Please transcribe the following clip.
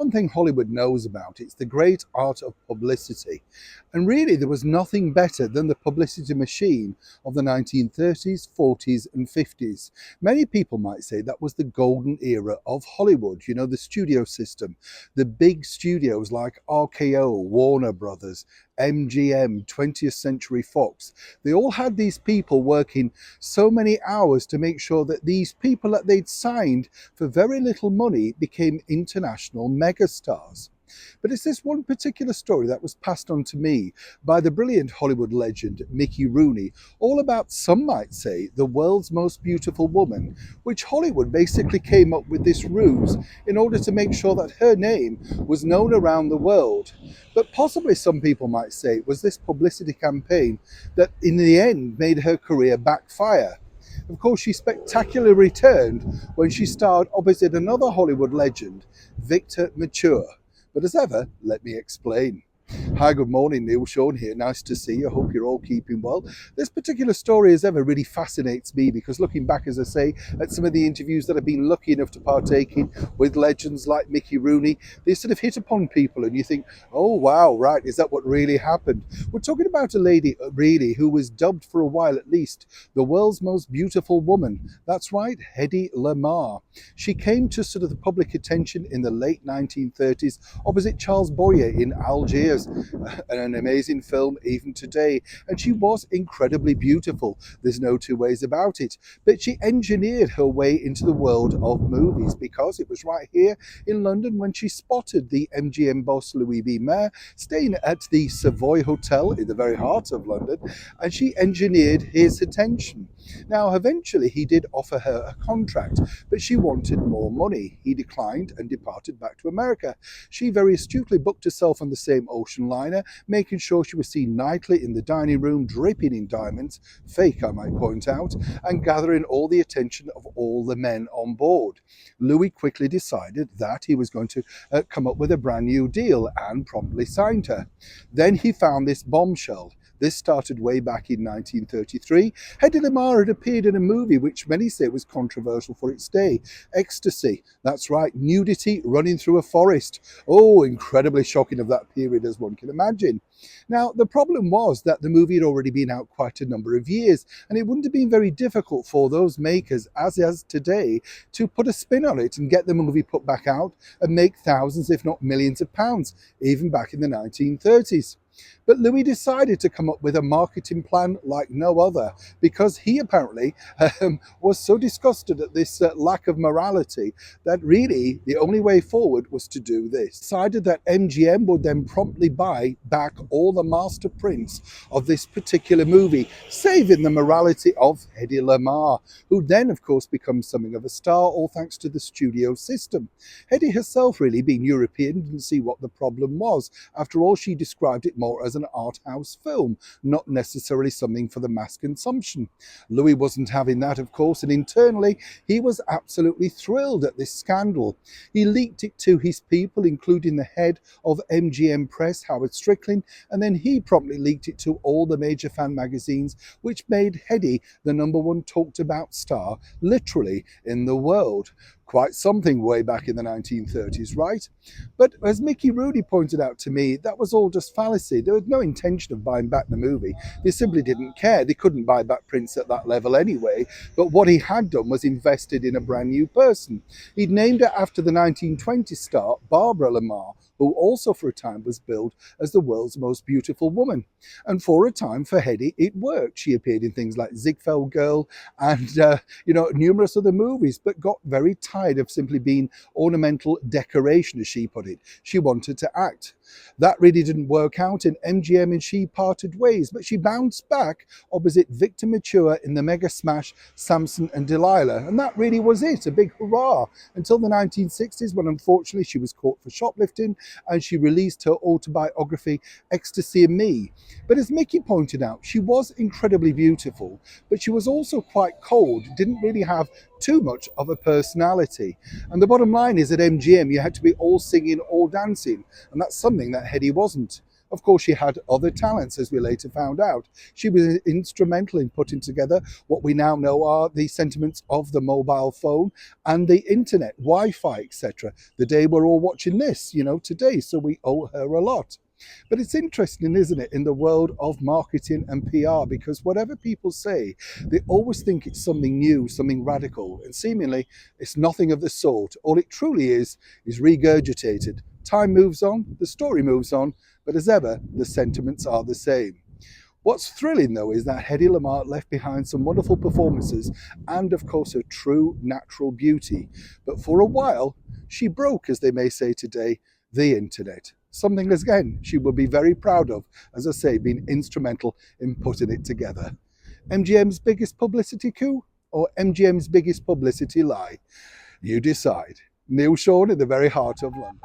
one thing Hollywood knows about, it's the great art of publicity. And really, there was nothing better than the publicity machine of the 1930s, 40s, and 50s. Many people might say that was the golden era of Hollywood, you know, the studio system. The big studios like RKO, Warner Brothers, MGM, 20th Century Fox, they all had these people working so many hours to make sure that these people that they'd signed for very little money became international megastars. But it's this one particular story that was passed on to me by the brilliant Hollywood legend Mickey Rooney, all about, some might say, the world's most beautiful woman, which Hollywood basically came up with this ruse in order to make sure that her name was known around the world. But possibly some people might say it was this publicity campaign that in the end made her career backfire. Of course, she spectacularly returned when she starred opposite another Hollywood legend, Victor Mature. But as ever, let me explain. Hi, good morning, Neil. Sean here. Nice to see you. I hope you're all keeping well. This particular story, as ever, really fascinates me because looking back, as I say, at some of the interviews that I've been lucky enough to partake in with legends like Mickey Rooney, they sort of hit upon people and you think, oh, wow, right, is that what really happened? We're talking about a lady, really, who was dubbed for a while at least the world's most beautiful woman. That's right, Hedy Lamarr. She came to sort of the public attention in the late 1930s opposite Charles Boyer in Algiers. An amazing film even today, and she was incredibly beautiful, there's no two ways about it. But she engineered her way into the world of movies because it was right here in London when she spotted the MGM boss Louis B. Mayer staying at the Savoy Hotel in the very heart of London, and she engineered his attention. Now eventually he did offer her a contract, but she wanted more money. He declined and departed back to America. She very astutely booked herself on the same ocean liner, making sure she was seen nightly in the dining room, dripping in diamonds, fake I might point out, and gathering all the attention of all the men on board. Louis quickly decided that he was going to come up with a brand new deal and promptly signed her. Then he found this bombshell. This started way back in 1933. Hedy Lamarr had appeared in a movie which many say was controversial for its day, Ecstasy. That's right, nudity running through a forest. Oh, incredibly shocking of that period, as one can imagine. Now, the problem was that the movie had already been out quite a number of years, and it wouldn't have been very difficult for those makers, as today, to put a spin on it and get the movie put back out and make thousands, if not millions of pounds, even back in the 1930s. But Louis decided to come up with a marketing plan like no other because he apparently was so disgusted at this lack of morality that really the only way forward was to do this. Decided that MGM would then promptly buy back all the master prints of this particular movie, saving the morality of Hedy Lamarr, who then of course becomes something of a star, all thanks to the studio system. Hedy herself, really being European, didn't see what the problem was. After all, she described it more as an art house film, not necessarily something for the mass consumption. Louis wasn't having that, of course, and internally he was absolutely thrilled at this scandal. He leaked it to his people, including the head of MGM Press, Howard Strickland, and then he promptly leaked it to all the major fan magazines, which made Hedy the #1 talked about star literally in the world. Quite something way back in the 1930s, right? But as Mickey Rooney pointed out to me, that was all just fallacy. There was no intention of buying back the movie. They simply didn't care. They couldn't buy back prints at that level anyway. But what he had done was invested in a brand new person. He'd named her after the 1920s star Barbara Lamarr, who also for a time was billed as the world's most beautiful woman. And for a time, for Hedy, it worked. She appeared in things like Ziegfeld Girl and, numerous other movies, but got very tired of simply being ornamental decoration, as she put it. She wanted to act. That really didn't work out, and MGM and she parted ways, but she bounced back opposite Victor Mature in the mega smash Samson and Delilah, and that really was it, a big hurrah, until the 1960s when unfortunately she was caught for shoplifting and she released her autobiography Ecstasy and Me. But as Mickey pointed out, she was incredibly beautiful, but she was also quite cold, didn't really have too much of a personality. And the bottom line is at MGM you had to be all singing, all dancing, and that's something that Hedy wasn't. Of course, she had other talents, as we later found out. She was instrumental in putting together what we now know are the sentiments of the mobile phone and the internet, Wi-Fi, etc. The day we're all watching this, today, so we owe her a lot. But it's interesting, isn't it, in the world of marketing and PR, because whatever people say, they always think it's something new, something radical, and seemingly it's nothing of the sort. All it truly is regurgitated. Time moves on, the story moves on, but as ever, the sentiments are the same. What's thrilling, though, is that Hedy Lamarr left behind some wonderful performances and, of course, her true natural beauty. But for a while, she broke, as they may say today, the internet. Something, again, she will be very proud of, as I say, being instrumental in putting it together. MGM's biggest publicity coup or MGM's biggest publicity lie? You decide. Neil Sean in the very heart of London.